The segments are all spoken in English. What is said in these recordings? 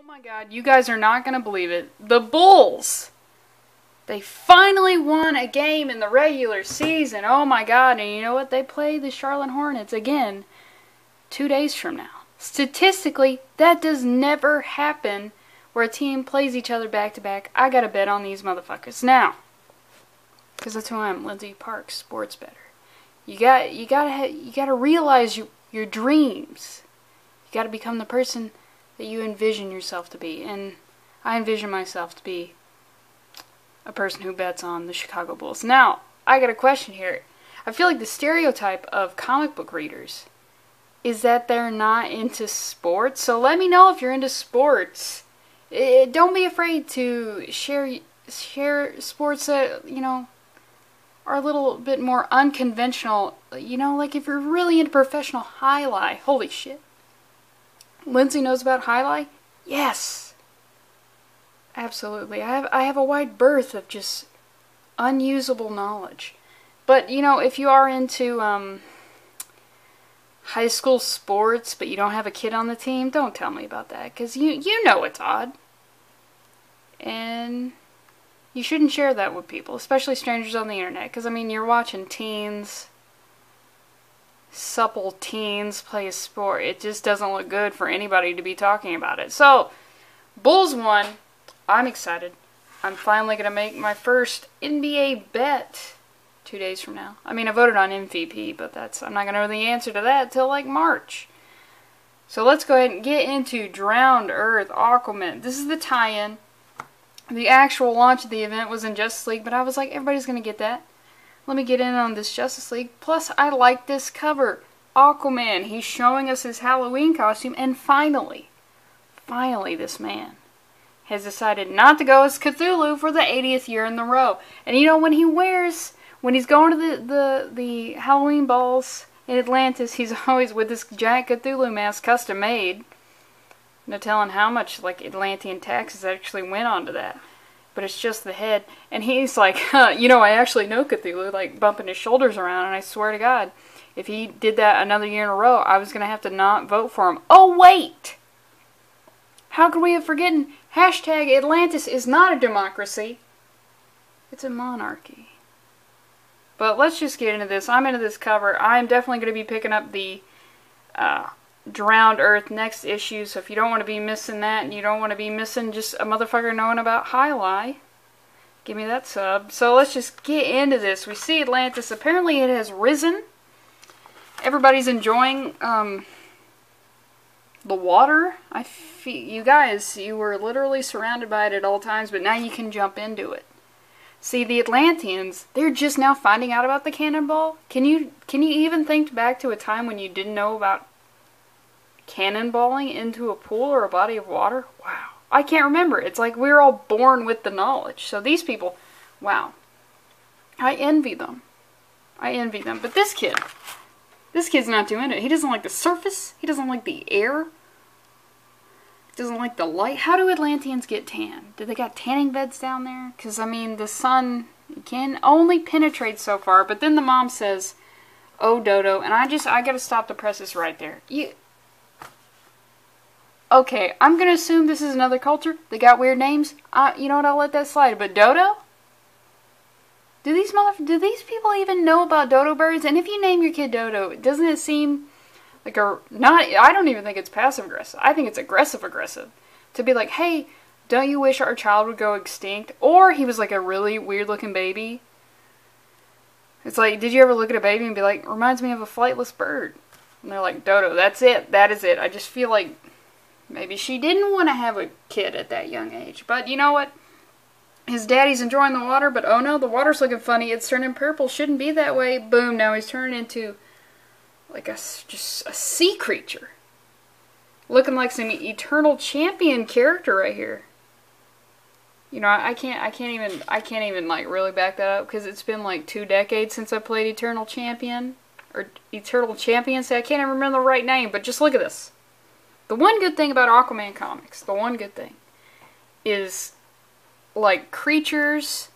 Oh my god, you guys are not going to believe it. The Bulls! They finally won a game in the regular season. Oh my god, and you know what? They play the Charlotte Hornets again 2 days from now. Statistically, that does never happen where a team plays each other back to back. I gotta bet on these motherfuckers. Now, because that's who I am, Lindsay Parks, sports better. You gotta realize your dreams. You gotta become the person that you envision yourself to be. And I envision myself to be a person who bets on the Chicago Bulls. Now, I got a question here. I feel like the stereotype of comic book readers is that they're not into sports. So let me know if you're into sports. Don't be afraid to share sports that, are a little bit more unconventional. Like if you're really into professional highlight. Holy shit. Lindsay knows about highlight? Yes. Absolutely. I have a wide berth of just unusable knowledge. But, if you are into high school sports, but you don't have a kid on the team, don't tell me about that, because you know it's odd. And you shouldn't share that with people, especially strangers on the internet, because, you're watching supple teens play a sport. It just doesn't look good for anybody to be talking about it. So, Bulls won. I'm excited. I'm finally going to make my first NBA bet 2 days from now. I voted on MVP, but I'm not going to know the answer to that till like March. So let's go ahead and get into Drowned Earth Aquaman. This is the tie-in. The actual launch of the event was in Justice League, but I was like, everybody's going to get that. Let me get in on this Justice League. Plus, I like this cover. Aquaman, he's showing us his Halloween costume, and finally, this man has decided not to go as Cthulhu for the 80th year in a row. And when he's going to the Halloween balls in Atlantis, he's always with this giant Cthulhu mask custom made. No telling how much Atlantean taxes actually went onto that. But it's just the head. And he's like, I actually know Cthulhu, bumping his shoulders around, and I swear to God, if he did that another year in a row, I was going to have to not vote for him. Oh, wait! How could we have forgotten? Hashtag Atlantis is not a democracy. It's a monarchy. But let's just get into this. I'm into this cover. I'm definitely going to be picking up the Drowned Earth next issue. So if you don't want to be missing that, and you don't want to be missing just a motherfucker knowing about Highlight, give me that sub. So let's just get into this. We see Atlantis. Apparently it has risen. Everybody's enjoying the water. You guys, you were literally surrounded by it at all times, but now you can jump into it. See, the Atlanteans, they're just now finding out about the cannonball. Can you even think back to a time when you didn't know about cannonballing into a pool or a body of water? Wow. I can't remember. It's like we're all born with the knowledge. So these people, wow. I envy them. But this kid's not doing it. He doesn't like the surface. He doesn't like the air. He doesn't like the light. How do Atlanteans get tan? Do they got tanning beds down there? Because, the sun can only penetrate so far. But then the mom says, oh, Dodo. And I got to stop the presses right there. Okay, I'm going to assume this is another culture. They got weird names. You know what? I'll let that slide. But Dodo? Do these people even know about dodo birds? And if you name your kid Dodo, doesn't it seem like I don't even think it's passive aggressive. I think it's aggressive aggressive. To be like, hey, don't you wish our child would go extinct? Or he was like a really weird looking baby. It's like, did you ever look at a baby and be like, reminds me of a flightless bird? And they're like, Dodo, that's it. That is it. I just feel like maybe she didn't want to have a kid at that young age. But you know what? His daddy's enjoying the water, but oh no, the water's looking funny. It's turning purple. Shouldn't be that way. Boom, now he's turning into like just a sea creature. Looking like some Eternal Champion character right here. I can't even really back that up, because it's been like 2 decades since I played Eternal Champion. Or Eternal Champion. See, I can't even remember the right name, but just look at this. The one good thing about Aquaman comics, is creatures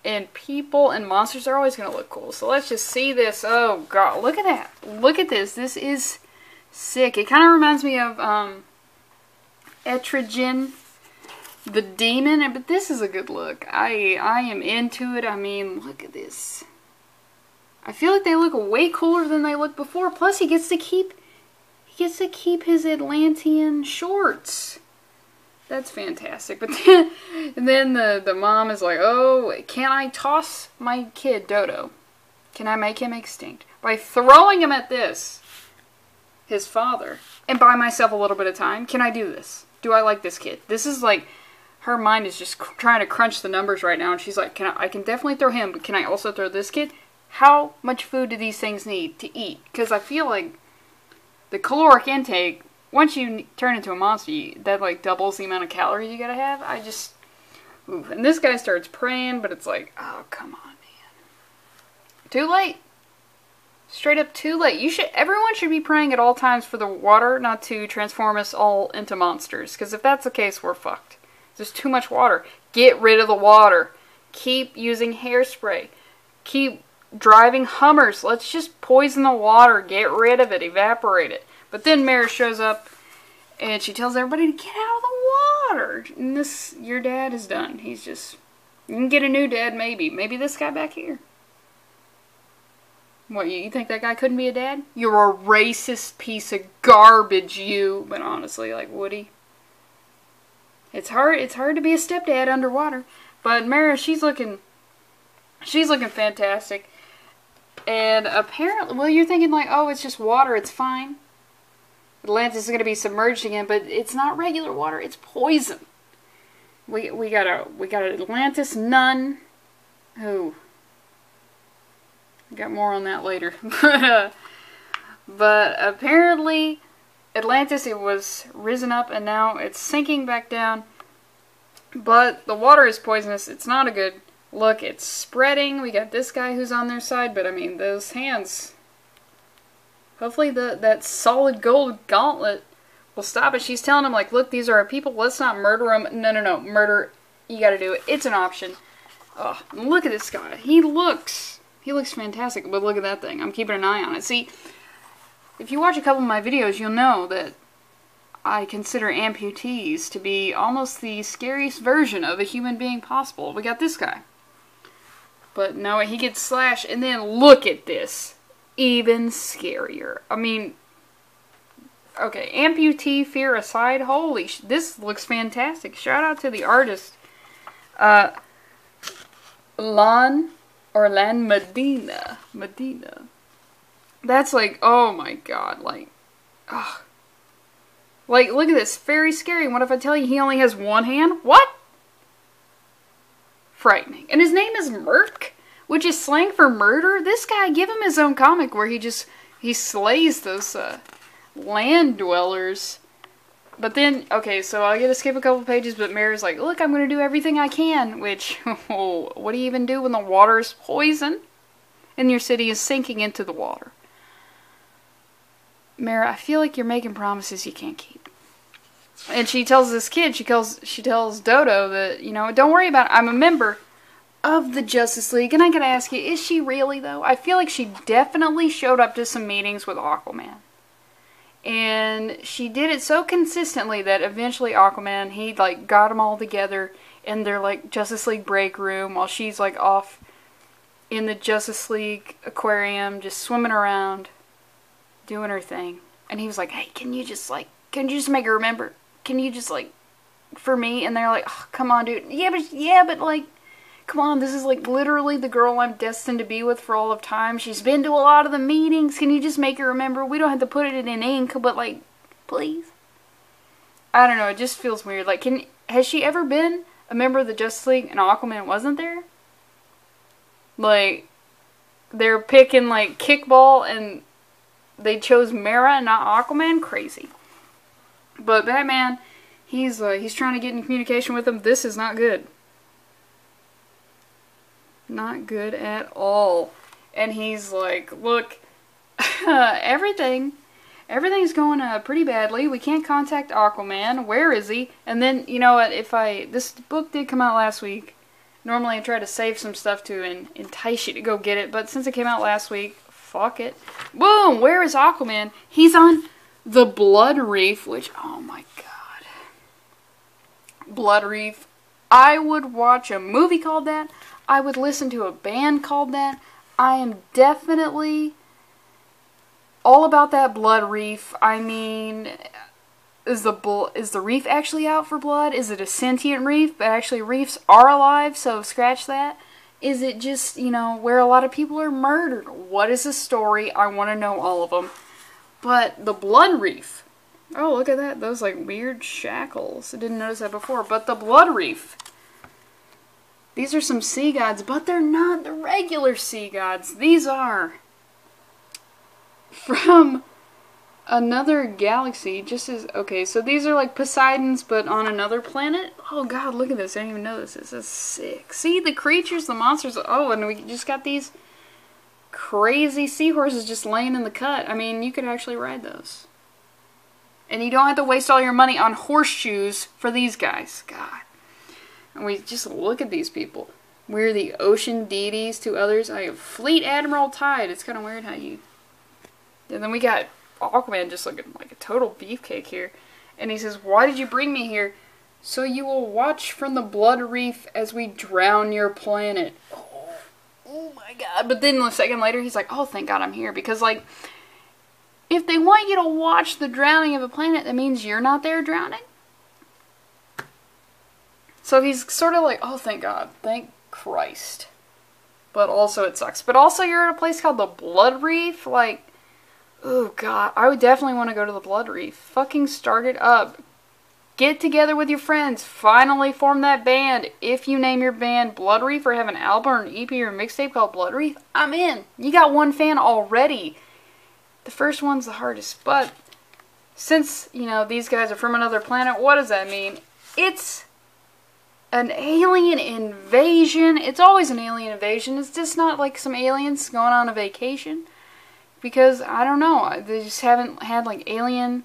and people and monsters are always going to look cool. So let's just see this. Oh god, look at that. Look at this. This is sick. It kind of reminds me of Etrigan, the demon. But this is a good look. I am into it. I mean, look at this. I feel like they look way cooler than they looked before. Plus, he gets to keep his Atlantean shorts. That's fantastic. But then the mom is like, oh, can I toss my kid Dodo? Can I make him extinct? By throwing him at his father, and buy myself a little bit of time. Can I do this? Do I like this kid? This is like, her mind is just trying to crunch the numbers right now, and she's like, I can definitely throw him, but can I also throw this kid? How much food do these things need to eat? Because I feel like the caloric intake, once you turn into a monster, that like doubles the amount of calories you gotta have. Oof. And this guy starts praying, but it's like, oh, come on, man. Too late. Straight up too late. Everyone should be praying at all times for the water not to transform us all into monsters. Because if that's the case, we're fucked. There's too much water. Get rid of the water. Keep using hairspray. Keep driving Hummers. Let's just poison the water. Get rid of it. Evaporate it. But then Mara shows up and she tells everybody to get out of the water. And your dad is done. He's just, you can get a new dad maybe. Maybe this guy back here. What, you think that guy couldn't be a dad? You're a racist piece of garbage, you. But honestly, like, Woody. It's hard to be a stepdad underwater. But Mara, she's looking fantastic. And apparently, well, you're thinking like, oh, it's just water, it's fine. Atlantis is going to be submerged again, but it's not regular water, it's poison. We got an Atlantis nun who, got more on that later. But apparently Atlantis, it was risen up and now it's sinking back down. But the water is poisonous. It's not a good look. It's spreading. We got this guy who's on their side, but I mean, those hands. Hopefully that solid gold gauntlet will stop it. She's telling him, like, look, these are our people. Let's not murder them. No. Murder. You gotta do it. It's an option. Oh, look at this guy. He looks fantastic. But look at that thing. I'm keeping an eye on it. See, if you watch a couple of my videos, you'll know that I consider amputees to be almost the scariest version of a human being possible. We got this guy. But no, he gets slashed. And then look at this. Even scarier. I mean, okay, amputee fear aside, holy this looks fantastic. Shout out to the artist, Lan Medina. That's like, oh my god, like, ugh. Like, look at this, very scary. What if I tell you he only has one hand? What? Frightening. And his name is Merc, which is slang for murder. This guy, give him his own comic where he slays those land dwellers. But then, okay, so I get to skip a couple pages, but Mara's like, look, I'm going to do everything I can, which, oh, what do you even do when the water is poison and your city is sinking into the water? Mara, I feel like you're making promises you can't keep. And she tells this kid, she tells Dodo that, you know, don't worry about it. I'm a member of the Justice League. And I gotta ask you, is she really, though? I feel like she definitely showed up to some meetings with Aquaman. And she did it so consistently that eventually Aquaman, he, like, got them all together in their, like, Justice League break room while she's, like, off in the Justice League aquarium just swimming around, doing her thing. And he was like, hey, can you just make her remember? Can you just, like, for me? And they're like, oh, come on, dude. Yeah, but, like, come on, this is, like, literally the girl I'm destined to be with for all of time. She's been to a lot of the meetings. Can you just make her remember? We don't have to put it in ink, but, like, please. I don't know, it just feels weird. Like, has she ever been a member of the Justice League and Aquaman wasn't there? Like, they're picking, like, kickball and they chose Mara and not Aquaman? Crazy. But Batman, he's trying to get in communication with him. This is not good. Not good at all. And he's like, look, everything's going pretty badly. We can't contact Aquaman. Where is he? And then, you know what, this book did come out last week. Normally I try to save some stuff to entice you to go get it, but since it came out last week, fuck it. Boom! Where is Aquaman? He's on the Blood Reef, which, oh my god. blood reef. I would watch a movie called that. I would listen to a band called that. I am definitely all about that blood reef. I mean, is the reef actually out for blood? Is it a sentient reef? But actually reefs are alive, so scratch that. Is it just, you know, where a lot of people are murdered? What is the story? I want to know all of them. But the blood reef. Oh, look at that. Those, like, weird shackles. I didn't notice that before. But the blood reef. These are some sea gods, but they're not the regular sea gods. These are from another galaxy. Just as, okay, so these are like Poseidons, but on another planet. Oh, God, look at this. I didn't even know this. This is sick. See, the creatures, the monsters. Oh, and we just got these crazy seahorses just laying in the cut. I mean, you could actually ride those. And you don't have to waste all your money on horseshoes for these guys. God. And we just look at these people. We're the ocean deities to others. I have Fleet Admiral Tide. It's kind of weird how you... And then we got Aquaman just looking like a total beefcake here. And he says, why did you bring me here? So you will watch from the blood reef as we drown your planet. Oh my God. But then a second later, he's like, oh, thank God I'm here. Because, like, if they want you to watch the drowning of a planet, that means you're not there drowning. So he's sort of like, oh, thank God. Thank Christ. But also it sucks. But also you're at a place called the Blood Reef. Like, oh, God. I would definitely want to go to the Blood Reef. Fucking start it up. Get together with your friends. Finally form that band. If you name your band Blood Reef or have an album or an EP or a mixtape called Blood Reef, I'm in. You got one fan already. The first one's the hardest. But since, you know, these guys are from another planet, what does that mean? It's an alien invasion. It's always an alien invasion. It's just not like some aliens going on a vacation. Because, I don't know, they just haven't had like alien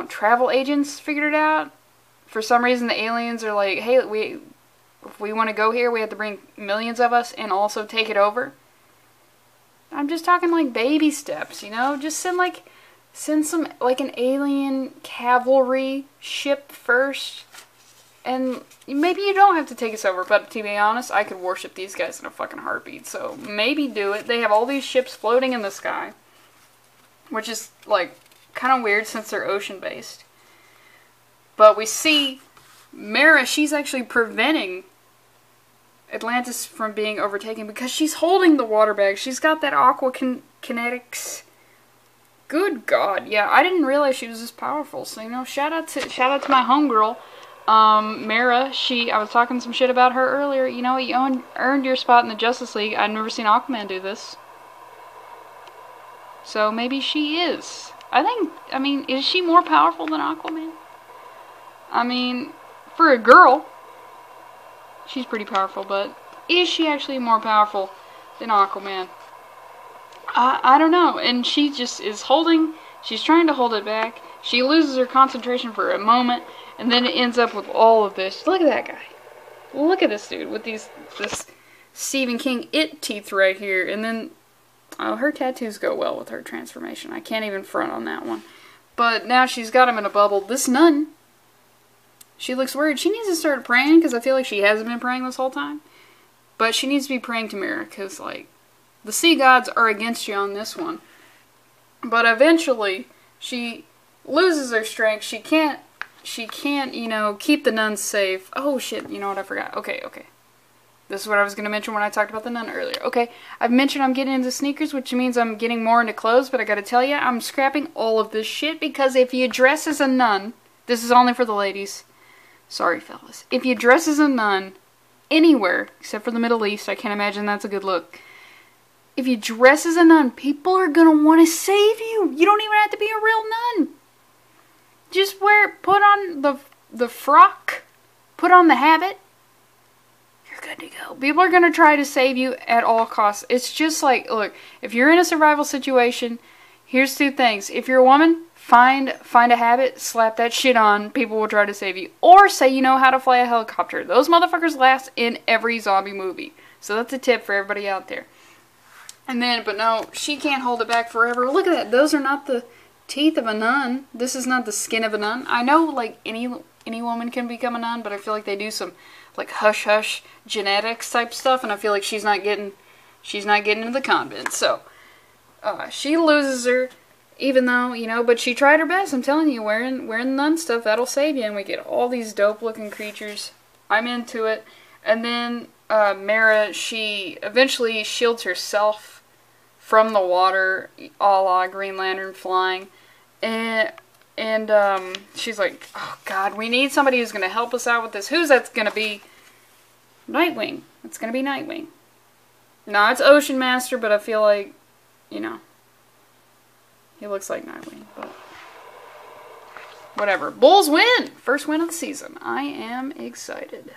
travel agents figured it out. For some reason the aliens are like, hey, if we want to go here, we have to bring millions of us and also take it over. I'm just talking like baby steps, you know? Just send some, like an alien cavalry ship first. And maybe you don't have to take us over, but to be honest, I could worship these guys in a fucking heartbeat. So maybe do it. They have all these ships floating in the sky, which is like kind of weird since they're ocean-based. But we see Mera, she's actually preventing Atlantis from being overtaken because she's holding the water bag. She's got that aqua kinetics. Good God, yeah, I didn't realize she was this powerful. So, you know, shout out to my homegirl. Mera, I was talking some shit about her earlier. You know, you earned your spot in the Justice League. I've never seen Aquaman do this. So maybe she is. I mean, is she more powerful than Aquaman? I mean, for a girl, she's pretty powerful, but is she actually more powerful than Aquaman? I don't know. And she just is she's trying to hold it back. She loses her concentration for a moment. And then it ends up with all of this. Look at that guy. Look at this dude with this Stephen King teeth right here. And then, oh, her tattoos go well with her transformation. I can't even front on that one. But now she's got him in a bubble. This nun, she looks worried. She needs to start praying because I feel like she hasn't been praying this whole time. But she needs to be praying to Mera because, like, the sea gods are against you on this one. But eventually, she loses her strength. She can't, you know, keep the nuns safe. Oh, shit, you know what, I forgot. Okay. This is what I was going to mention when I talked about the nun earlier. Okay, I've mentioned I'm getting into sneakers, which means I'm getting more into clothes, but I gotta tell you, I'm scrapping all of this shit, because if you dress as a nun, this is only for the ladies. Sorry, fellas. If you dress as a nun, anywhere, except for the Middle East, I can't imagine that's a good look. If you dress as a nun, people are gonna want to save you. You don't even have to be a real nun. Just put on the frock, put on the habit, you're good to go. People are going to try to save you at all costs. It's just like, look, if you're in a survival situation, here's two things. If you're a woman, find a habit, slap that shit on, people will try to save you. Or say you know how to fly a helicopter. Those motherfuckers last in every zombie movie. So that's a tip for everybody out there. And then, but no, she can't hold it back forever. Look at that. Those are not the teeth of a nun. This is not the skin of a nun. I know, like, any any woman can become a nun, but I feel like they do some like hush hush genetics type stuff, and I feel like she's not getting into the convent. So she loses her, even though, you know, but she tried her best. I'm telling you, wearing the nun stuff, that'll save you, and we get all these dope looking creatures. I'm into it. And then Mara, she eventually shields herself from the water, a la Green Lantern flying, and she's like, oh God, we need somebody who's going to help us out with this. Who's that's going to be? Nightwing. It's going to be Nightwing. No, it's Ocean Master, but I feel like, you know, he looks like Nightwing, but whatever. Bulls win! First win of the season. I am excited.